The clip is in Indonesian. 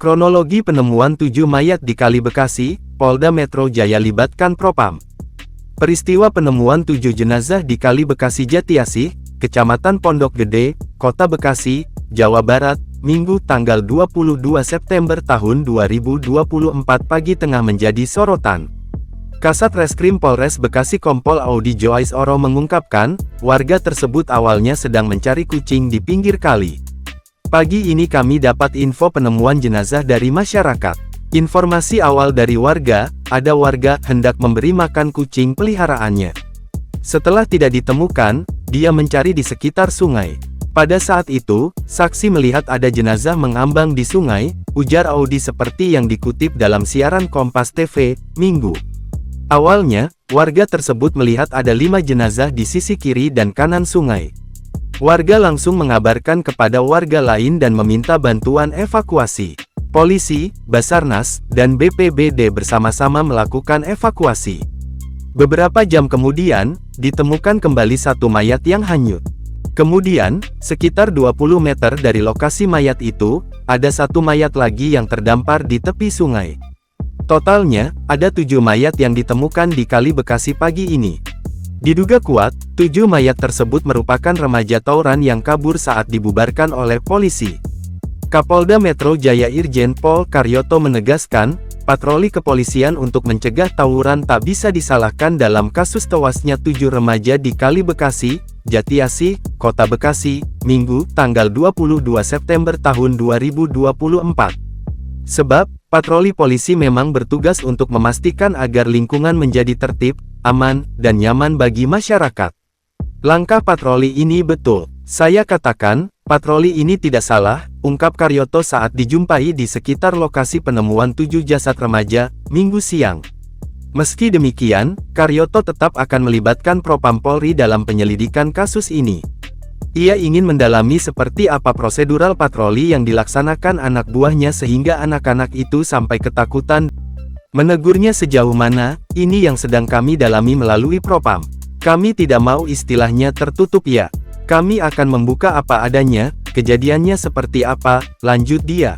Kronologi penemuan 7 mayat di Kali Bekasi, Polda Metro Jaya libatkan Propam. Peristiwa penemuan 7 jenazah di Kali Bekasi Jatiasih, Kecamatan Pondok Gede, Kota Bekasi, Jawa Barat, Minggu tanggal 22 September tahun 2024 pagi tengah menjadi sorotan. Kasat Reskrim Polres Bekasi Kompol Audi Joais Oro mengungkapkan, warga tersebut awalnya sedang mencari kucing di pinggir kali. Pagi ini kami dapat info penemuan jenazah dari masyarakat. Informasi awal dari warga, ada warga hendak memberi makan kucing peliharaannya. Setelah tidak ditemukan, dia mencari di sekitar sungai. Pada saat itu, saksi melihat ada jenazah mengambang di sungai, ujar Audi seperti yang dikutip dalam siaran Kompas TV, Minggu. Awalnya, warga tersebut melihat ada 5 jenazah di sisi kiri dan kanan sungai. Warga langsung mengabarkan kepada warga lain dan meminta bantuan evakuasi. Polisi, Basarnas, dan BPBD bersama-sama melakukan evakuasi. Beberapa jam kemudian, ditemukan kembali 1 mayat yang hanyut. Kemudian, sekitar 20 meter dari lokasi mayat itu, ada 1 mayat lagi yang terdampar di tepi sungai. Totalnya, ada 7 mayat yang ditemukan di Kali Bekasi pagi ini. Diduga kuat, 7 mayat tersebut merupakan remaja tawuran yang kabur saat dibubarkan oleh polisi. Kapolda Metro Jaya Irjen Pol Karyoto menegaskan, patroli kepolisian untuk mencegah tawuran tak bisa disalahkan dalam kasus tewasnya 7 remaja di Kali Bekasi, Jatiasih, Kota Bekasi, Minggu, tanggal 22 September tahun 2024. Sebab, patroli polisi memang bertugas untuk memastikan agar lingkungan menjadi tertib, aman, dan nyaman bagi masyarakat. Langkah patroli ini betul. Saya katakan, patroli ini tidak salah, ungkap Karyoto saat dijumpai di sekitar lokasi penemuan 7 jasad remaja, Minggu siang. Meski demikian, Karyoto tetap akan melibatkan Propam Polri dalam penyelidikan kasus ini. Ia ingin mendalami seperti apa prosedural patroli yang dilaksanakan anak buahnya sehingga anak-anak itu sampai ketakutan. Menegurnya sejauh mana, ini yang sedang kami dalami melalui Propam. Kami tidak mau istilahnya tertutup ya. Kami akan membuka apa adanya, kejadiannya seperti apa, lanjut dia.